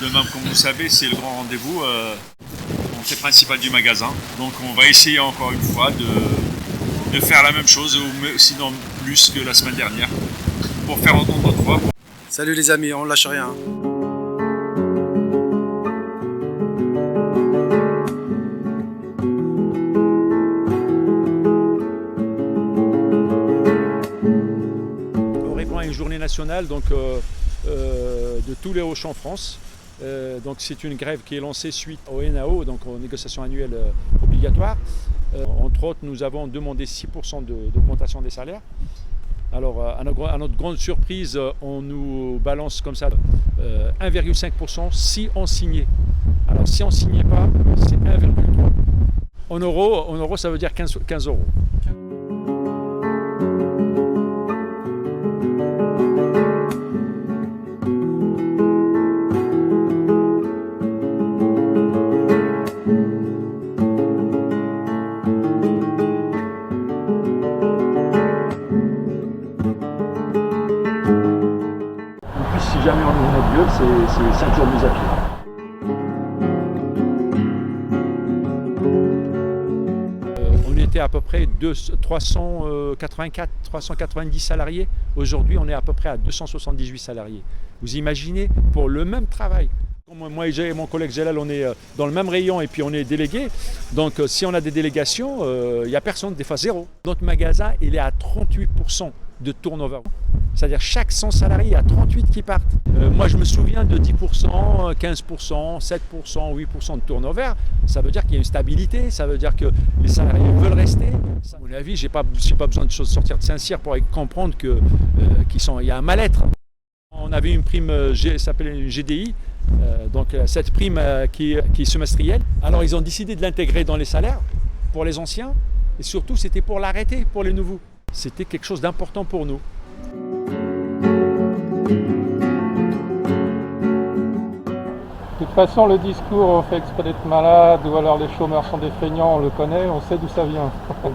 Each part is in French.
Demain, comme vous savez, c'est le grand rendez-vous, l'entrée principale du magasin. Donc on va essayer encore une fois de faire la même chose, ou sinon plus que la semaine dernière, pour faire entendre notre voix. Salut les amis, on lâche rien. On répond à une journée nationale donc, de tous les Auchan France. Donc c'est une grève qui est lancée suite au NAO, donc aux négociations annuelles obligatoires. Entre autres, nous avons demandé 6% d'augmentation des salaires. Alors, à notre grande surprise, on nous balance comme ça 1,5% si on signait. Alors, si on ne signait pas, c'est 1,3%. En euros, ça veut dire 15 euros. Si jamais on ouvre notre gueule, c'est 5 jours de mise à pied. On était à peu près 390 salariés. Aujourd'hui, on est à peu près à 278 salariés. Vous imaginez, pour le même travail. Moi et mon collègue Gélal, on est dans le même rayon et puis on est délégués. Donc si on a des délégations, il n'y a personne, des fois zéro. Notre magasin, il est à 38% de turnover. C'est-à-dire chaque 100 salariés, il y a 38 qui partent. Moi, je me souviens de 10%, 15%, 7%, 8% de turnover. Ça veut dire qu'il y a une stabilité, ça veut dire que les salariés veulent rester. À mon avis, je n'ai pas besoin de sortir de Saint-Cyr pour comprendre qu'il y a un mal-être. On avait une prime, ça s'appelle une GDI, donc cette prime qui est semestrielle. Alors, ils ont décidé de l'intégrer dans les salaires pour les anciens et surtout, c'était pour l'arrêter pour les nouveaux. C'était quelque chose d'important pour nous. De toute façon, le discours on fait exprès d'être malade ou alors les chômeurs sont des feignants, on le connaît, on sait d'où ça vient.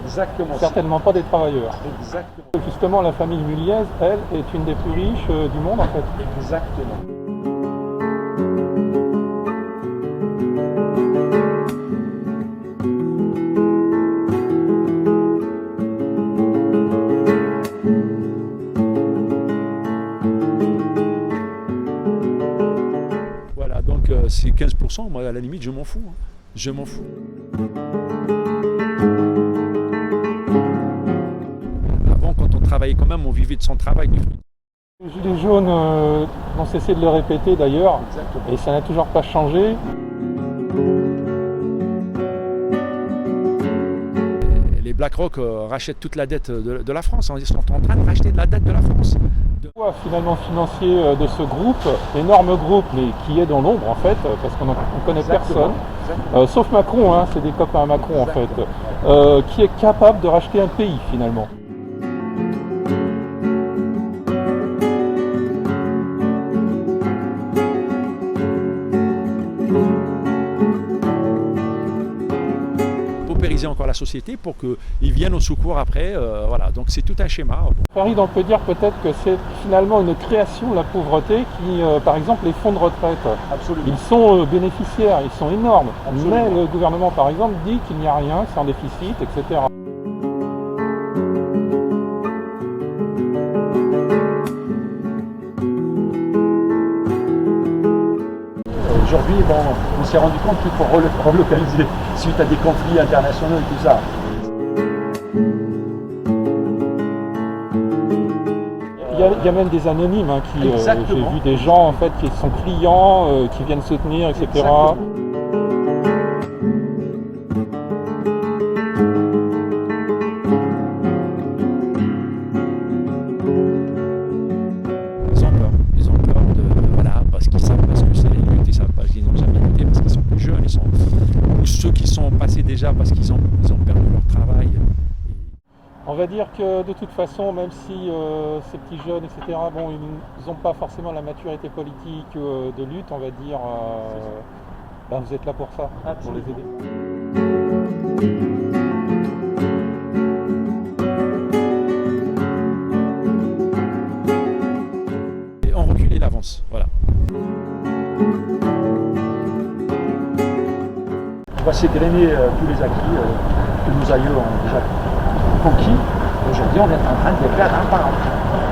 Exactement. Certainement pas des travailleurs. Exactement. Justement, la famille Muliez, elle, est une des plus riches du monde en fait. Exactement. Donc c'est 15%, moi à la limite je m'en fous. Je m'en fous. Avant quand on travaillait quand même, on vivait de son travail. Les gilets jaunes n'ont cessé de le répéter d'ailleurs, et ça n'a toujours pas changé. Les BlackRock rachètent toute la dette de la France. Ils sont en train de racheter de la dette de la France. Le poids finalement financier de ce groupe, énorme groupe, mais qui est dans l'ombre en fait, parce qu'on ne connaît personne, sauf Macron, hein, c'est des copains à Macron en fait, qui est capable de racheter un pays finalement. Paupériser encore la société pour qu'ils viennent au secours après, voilà, donc c'est tout un schéma. Farid, on peut dire peut-être que c'est finalement une création, la pauvreté, qui, par exemple, les fonds de retraite, Absolument. Ils sont bénéficiaires, ils sont énormes, Absolument. Mais le gouvernement, par exemple, dit qu'il n'y a rien, que c'est en déficit, etc. Aujourd'hui, bon, on s'est rendu compte qu'il faut relocaliser suite à des conflits internationaux et tout ça. Il y a même des anonymes, hein, qui, j'ai vu des gens en fait, qui sont clients, qui viennent soutenir, etc. Exactement. Ils ont peur voilà, parce qu'ils savent parce que c'est les luttes, ils savent pas qu'ils nous ont lutter parce qu'ils sont plus jeunes, ou ceux qui sont passés déjà parce qu'ils ont perdu leur travail. On va dire que de toute façon, même si ces petits jeunes, etc., bon, ils n'ont pas forcément la maturité politique de lutte, on va dire, ben vous êtes là pour ça, pour les aider. Et on recule et l'avance, voilà. va s'égrener tous les acquis que nos aïeux ont déjà conquis. Aujourd'hui, on est en train de les perdre un par un.